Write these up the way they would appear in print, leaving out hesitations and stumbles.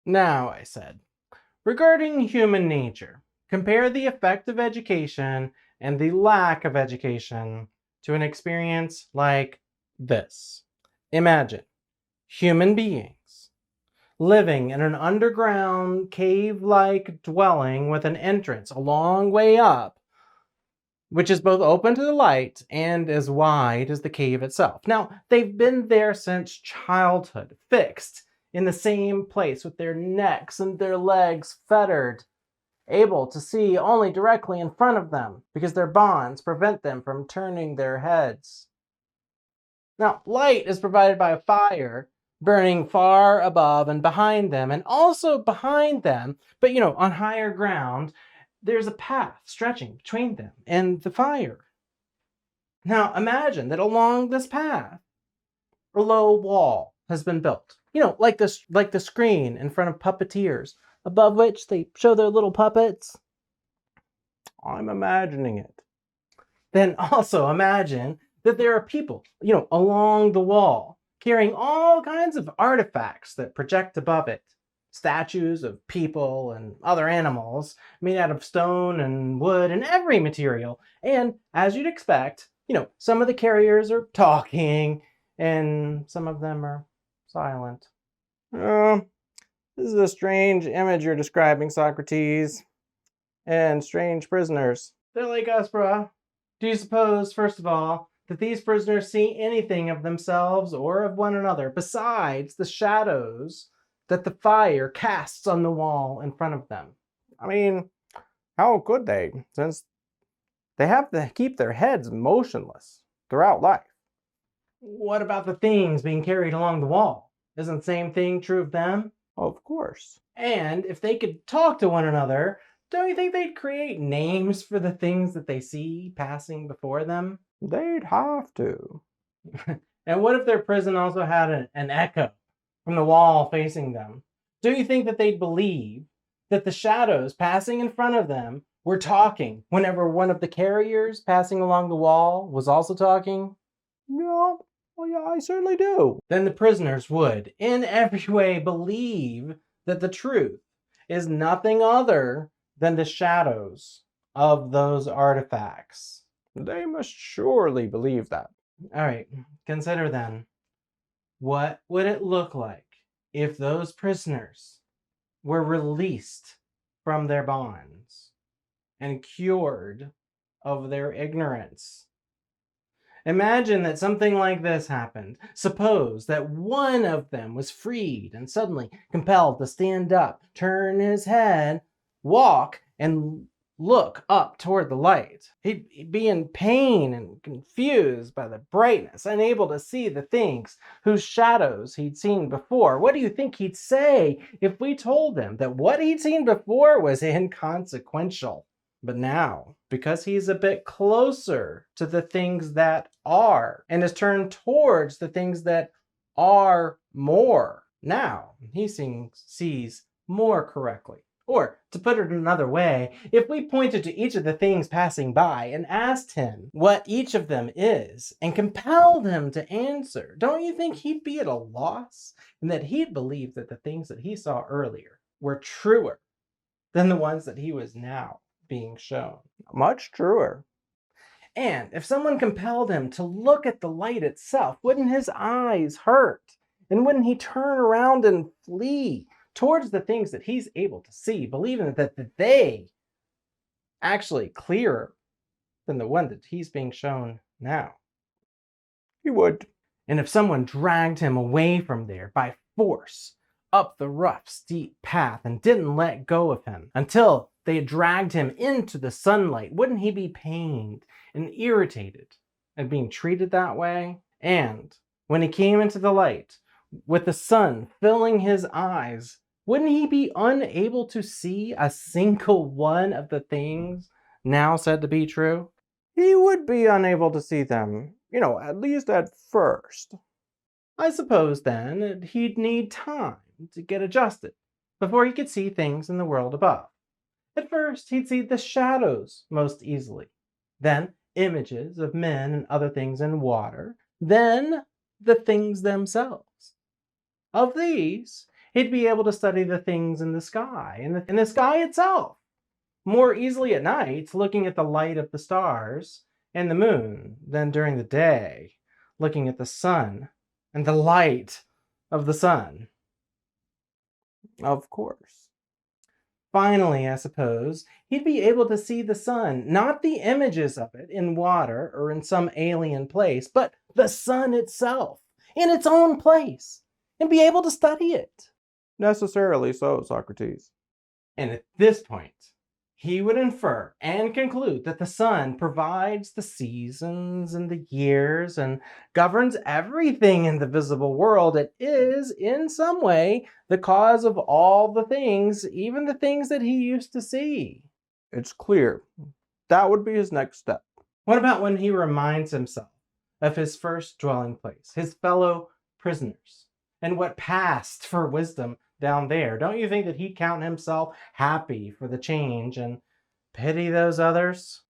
Now, I said, regarding human nature, compare the effect of education and the lack of education to an experience like this. Imagine human beings living in an underground cave-like dwelling with an entrance a long way up, which is both open to the light and as wide as the cave itself. Now, they've been there since childhood, fixed in the same place with their necks and their legs fettered, able to see only directly in front of them because their bonds prevent them from turning their heads. Now, light is provided by a fire burning far above and behind them, and also behind them, but on higher ground, there's a path stretching between them and the fire. Now, imagine that along this path, a low wall has been built. Like the screen in front of puppeteers, above which they show their little puppets. I'm imagining it. Then also imagine that there are people, along the wall, carrying all kinds of artifacts that project above it. Statues of people and other animals made out of stone and wood and every material. And as you'd expect, some of the carriers are talking and some of them are silent. This is a strange image you're describing, Socrates. And strange prisoners. They're like us, bruh. Do you suppose, first of all, that these prisoners see anything of themselves or of one another besides the shadows that the fire casts on the wall in front of them? I mean, how could they, since they have to keep their heads motionless throughout life? What about the things being carried along the wall? Isn't the same thing true of them? Of course. And if they could talk to one another, don't you think they'd create names for the things that they see passing before them? They'd have to. And what if their prison also had an echo from the wall facing them? Do you think that they'd believe that the shadows passing in front of them were talking whenever one of the carriers passing along the wall was also talking? Yeah, well, yeah, I certainly do. Then the prisoners would, in every way, believe that the truth is nothing other than the shadows of those artifacts. They must surely believe that. All right, consider then, what would it look like if those prisoners were released from their bonds and cured of their ignorance? Imagine that something like this happened. Suppose that one of them was freed and suddenly compelled to stand up, turn his head, walk, and look up toward the light. He'd be in pain and confused by the brightness, unable to see the things whose shadows he'd seen before. What do you think he'd say if we told him that what he'd seen before was inconsequential? But now, because he's a bit closer to the things that are and is turned towards the things that are more, now he sees more correctly. Or, to put it another way, if we pointed to each of the things passing by and asked him what each of them is and compelled him to answer, don't you think he'd be at a loss? And that he'd believe that the things that he saw earlier were truer than the ones that he was now being shown. Much truer. And if someone compelled him to look at the light itself, wouldn't his eyes hurt? And wouldn't he turn around and flee towards the things that he's able to see, believing that they actually clearer than the one that he's being shown now? He would. And if someone dragged him away from there by force up the rough, steep path and didn't let go of him until they had dragged him into the sunlight, wouldn't he be pained and irritated at being treated that way? And when he came into the light, with the sun filling his eyes, wouldn't he be unable to see a single one of the things now said to be true? He would be unable to see them, at least at first. I suppose then that he'd need time to get adjusted before he could see things in the world above. At first, he'd see the shadows most easily, then images of men and other things in water, then the things themselves. Of these, He'd be able to study the things in the sky, in the sky itself, more easily at night, looking at the light of the stars and the moon than during the day, looking at the sun and the light of the sun. Of course. Finally, I suppose, he'd be able to see the sun, not the images of it in water or in some alien place, but the sun itself, in its own place, and be able to study it. Necessarily so, Socrates. And at this point, he would infer and conclude that the sun provides the seasons and the years and governs everything in the visible world. It is, in some way, the cause of all the things, even the things that he used to see. It's clear. That would be his next step. What about when he reminds himself of his first dwelling place, his fellow prisoners, and what passed for wisdom down there? Don't you think that he'd count himself happy for the change and pity those others?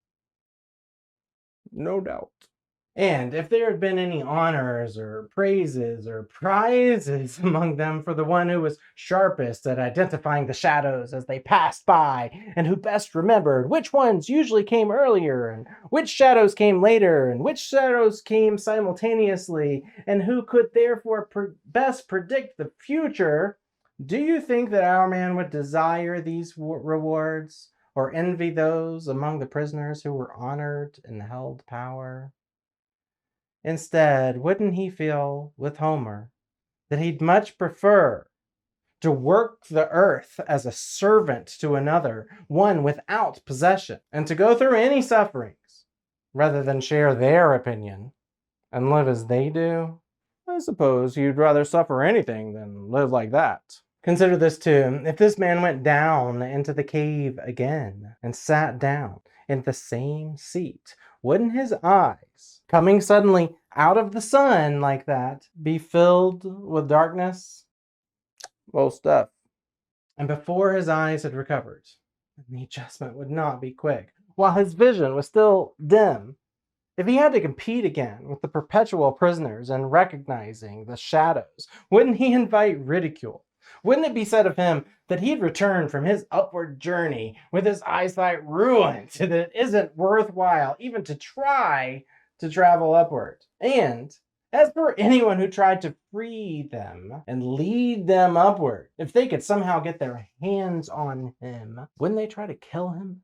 No doubt. And if there had been any honors or praises or prizes among them for the one who was sharpest at identifying the shadows as they passed by, and who best remembered which ones usually came earlier, and which shadows came later, and which shadows came simultaneously, and who could therefore best predict the future, do you think that our man would desire these rewards, or envy those among the prisoners who were honored and held power? Instead, wouldn't he feel, with Homer, that he'd much prefer to work the earth as a servant to another, one without possession, and to go through any sufferings, rather than share their opinion and live as they do? I suppose you'd rather suffer anything than live like that. Consider this too. If this man went down into the cave again and sat down in the same seat, wouldn't his eyes, coming suddenly out of the sun like that, be filled with darkness? Most def. And before his eyes had recovered, the adjustment would not be quick, while his vision was still dim. If he had to compete again with the perpetual prisoners and recognizing the shadows, wouldn't he invite ridicule? Wouldn't it be said of him that he'd returned from his upward journey with his eyesight ruined, that it isn't worthwhile even to try to travel upward? And as for anyone who tried to free them and lead them upward, if they could somehow get their hands on him, wouldn't they try to kill him?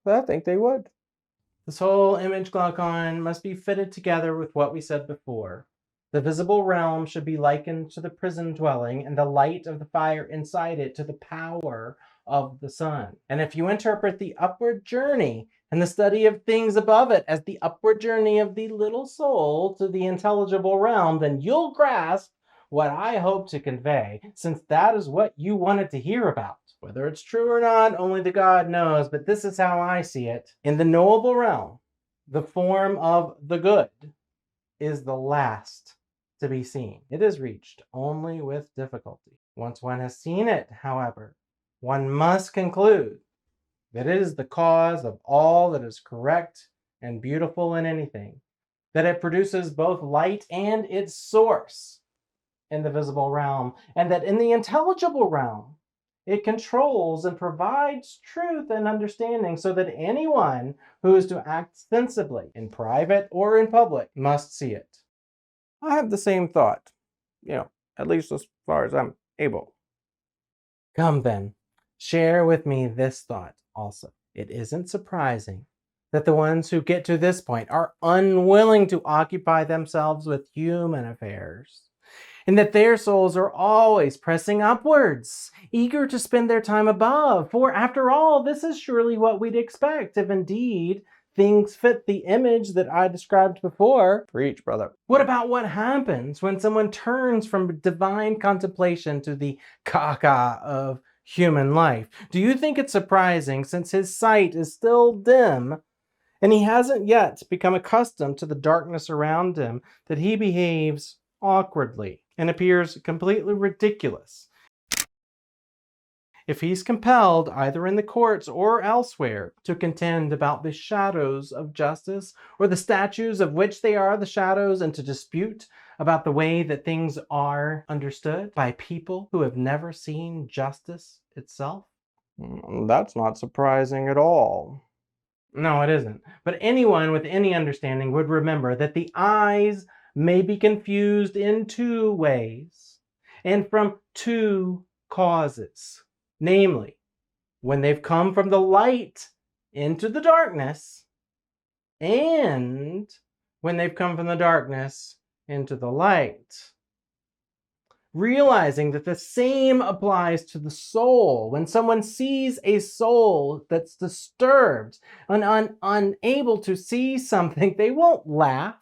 I think they would. This whole image glaucon must be fitted together with what we said before. The visible realm should be likened to the prison dwelling, and the light of the fire inside it to the power of the sun. And if you interpret the upward journey and the study of things above it as the upward journey of the little soul to the intelligible realm, then you'll grasp what I hope to convey, since that is what you wanted to hear about. Whether it's true or not, only the God knows, but this is how I see it. In the knowable realm, the form of the good is the last to be seen. It is reached only with difficulty. Once one has seen it, however, one must conclude that it is the cause of all that is correct and beautiful in anything, that it produces both light and its source in the visible realm, and that in the intelligible realm, it controls and provides truth and understanding, so that anyone who is to act sensibly, in private or in public, must see it. I have the same thought, at least as far as I'm able. Come then, share with me this thought also. It isn't surprising that the ones who get to this point are unwilling to occupy themselves with human affairs, and that their souls are always pressing upwards, eager to spend their time above. For after all, this is surely what we'd expect, if indeed things fit the image that I described before. Preach, brother. What about what happens when someone turns from divine contemplation to the caca of human life? Do you think it's surprising, since his sight is still dim and he hasn't yet become accustomed to the darkness around him, that he behaves awkwardly and appears completely ridiculous if he's compelled, either in the courts or elsewhere, to contend about the shadows of justice, or the statues of which they are the shadows, and to dispute about the way that things are understood by people who have never seen justice itself? That's not surprising at all. No, it isn't. But anyone with any understanding would remember that the eyes may be confused in two ways and from two causes. Namely, when they've come from the light into the darkness, and when they've come from the darkness into the light. Realizing that the same applies to the soul. When someone sees a soul that's disturbed and unable to see something, they won't laugh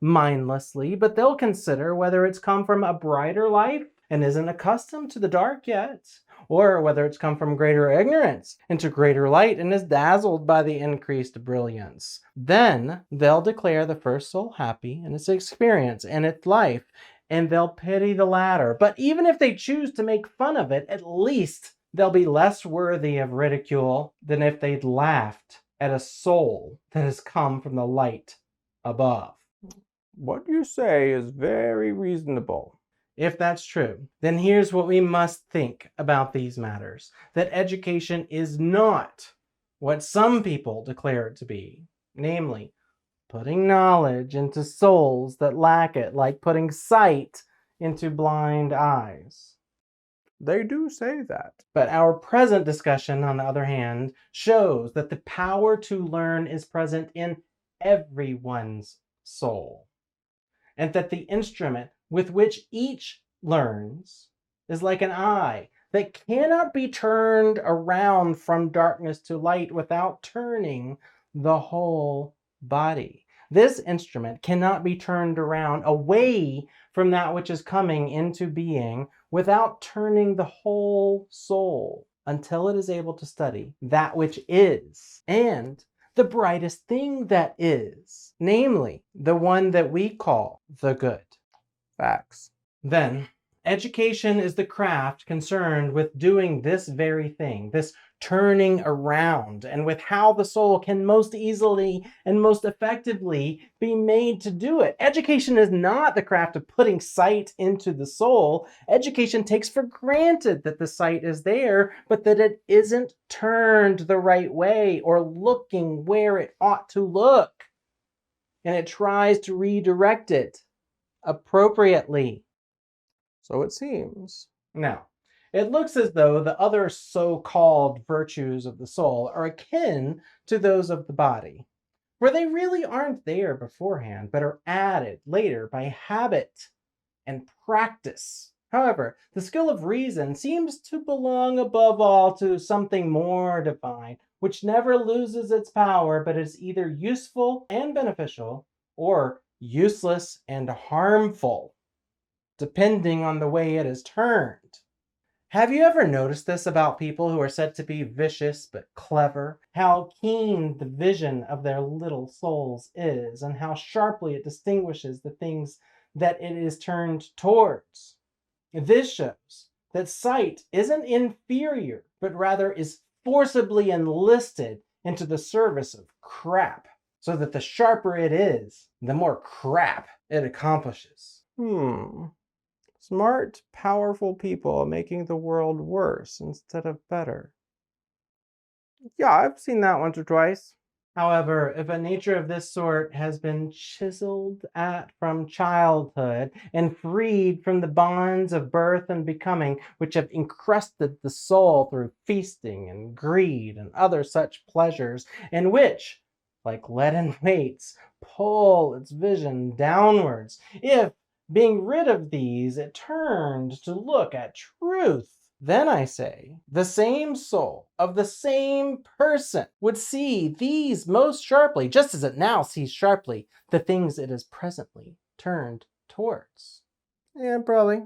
mindlessly, but they'll consider whether it's come from a brighter life and isn't accustomed to the dark yet, or whether it's come from greater ignorance into greater light and is dazzled by the increased brilliance. Then they'll declare the first soul happy in its experience and its life, and they'll pity the latter. But even if they choose to make fun of it, at least they'll be less worthy of ridicule than if they'd laughed at a soul that has come from the light above. What you say is very reasonable. If that's true, then here's what we must think about these matters. That education is not what some people declare it to be, namely, putting knowledge into souls that lack it, like putting sight into blind eyes. They do say that. But our present discussion, on the other hand, shows that the power to learn is present in everyone's soul, and that the instrument with which each learns is like an eye that cannot be turned around from darkness to light without turning the whole body. This instrument cannot be turned around away from that which is coming into being without turning the whole soul until it is able to study that which is and the brightest thing that is, namely the one that we call the good. Facts. Then, education is the craft concerned with doing this very thing, this turning around, and with how the soul can most easily and most effectively be made to do it. Education is not the craft of putting sight into the soul. Education takes for granted that the sight is there, but that it isn't turned the right way or looking where it ought to look. And it tries to redirect it appropriately. So it seems. Now, it looks as though the other so-called virtues of the soul are akin to those of the body, where they really aren't there beforehand, but are added later by habit and practice. However, the skill of reason seems to belong above all to something more divine, which never loses its power, but is either useful and beneficial, or useless and harmful, depending on the way it is turned. Have you ever noticed this about people who are said to be vicious but clever? How keen the vision of their little souls is, and how sharply it distinguishes the things that it is turned towards. This shows that sight isn't inferior, but rather is forcibly enlisted into the service of crap, so that the sharper it is, the more crap it accomplishes. Smart, powerful people making the world worse instead of better. Yeah, I've seen that once or twice. However, if a nature of this sort has been chiseled at from childhood and freed from the bonds of birth and becoming, which have encrusted the soul through feasting and greed and other such pleasures, and which, like leaden weights, pull its vision downwards, if, being rid of these, it turned to look at truth, then I say, the same soul of the same person would see these most sharply, just as it now sees sharply the things it is presently turned towards. Yeah, probably.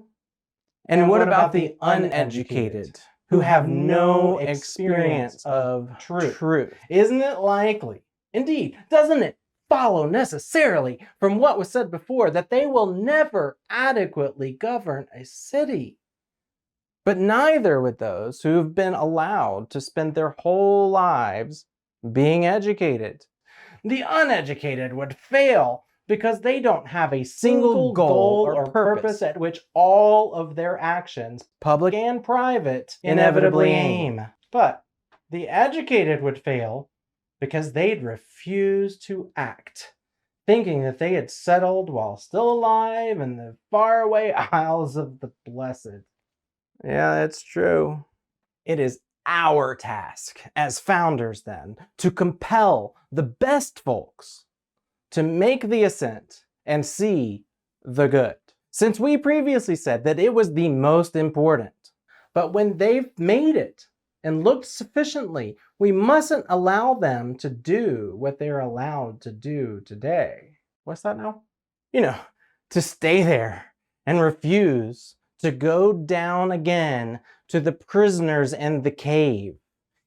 And what about the uneducated, who have no experience of truth? Isn't it likely, indeed, doesn't it follow necessarily from what was said before, that they will never adequately govern a city? But neither would those who have been allowed to spend their whole lives being educated. The uneducated would fail because they don't have a single goal or purpose at which all of their actions, public and private, inevitably aim. But the educated would fail because they'd refuse to act, thinking that they had settled while still alive in the faraway isles of the blessed. Yeah, that's true. It is our task as founders, then, to compel the best folks to make the ascent and see the good, since we previously said that it was the most important. But when they've made it and looked sufficiently, we mustn't allow them to do what they're allowed to do today. What's that now? To stay there and refuse to go down again to the prisoners in the cave,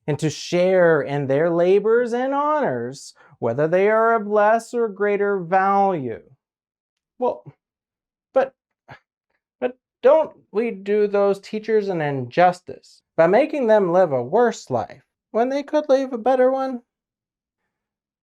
and to share in their labors and honors, whether they are of less or greater value. Well, but don't we do those teachers an injustice by making them live a worse life when they could live a better one?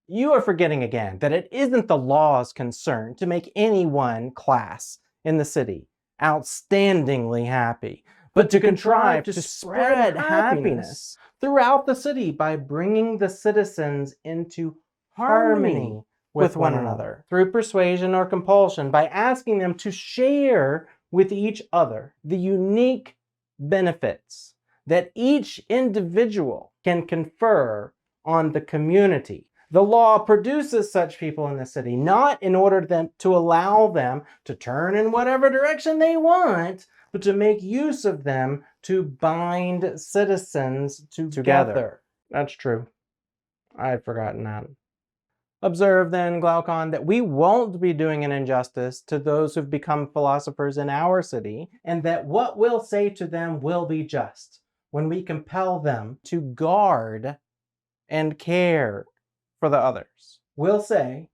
You are forgetting again that it isn't the law's concern to make any one class in the city outstandingly happy, but to contrive to spread happiness throughout the city by bringing the citizens into harmony with one another through persuasion or compulsion, by asking them to share with each other the unique benefits that each individual can confer on the community. The law produces such people in the city, not in order to allow them to turn in whatever direction they want, but to make use of them to bind citizens together. That's true. I had forgotten that. Observe then, Glaucon, that we won't be doing an injustice to those who've become philosophers in our city, and that what we'll say to them will be just when we compel them to guard and care for the others. We'll say,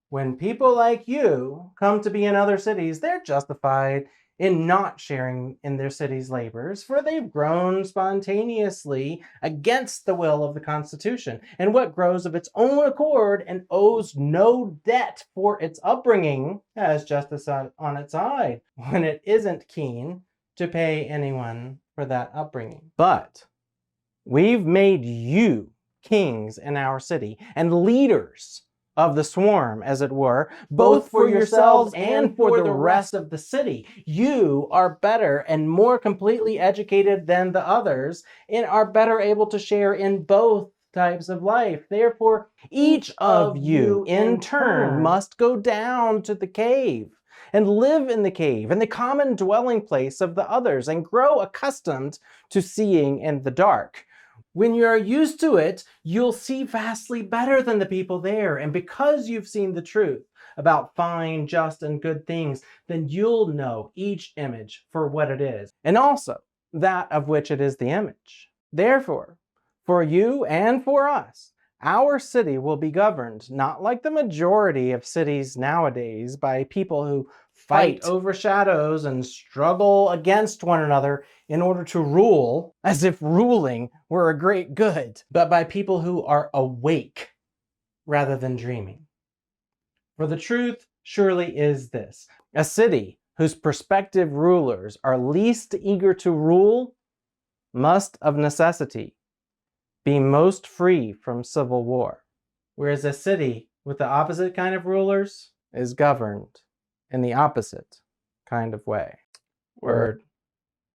when people like you come to be in other cities, they're justified in not sharing in their city's labors, for they've grown spontaneously against the will of the Constitution, and what grows of its own accord and owes no debt for its upbringing has justice on its side, when it isn't keen to pay anyone for that upbringing. But we've made you kings in our city and leaders of the swarm, as it were, both for yourselves and for the rest of the city. You are better and more completely educated than the others, and are better able to share in both types of life. Therefore, each of you in turn must go down to the cave and live in the cave, in the common dwelling place of the others, and grow accustomed to seeing in the dark. When you're used to it, you'll see vastly better than the people there. And because you've seen the truth about fine, just, and good things, then you'll know each image for what it is, and also that of which it is the image. Therefore, for you and for us, our city will be governed not like the majority of cities nowadays by people who fight over shadows and struggle against one another in order to rule, as if ruling were a great good, but by people who are awake rather than dreaming. For the truth surely is this: a city whose prospective rulers are least eager to rule must of necessity be most free from civil war, whereas a city with the opposite kind of rulers is governed in the opposite kind of way. Word.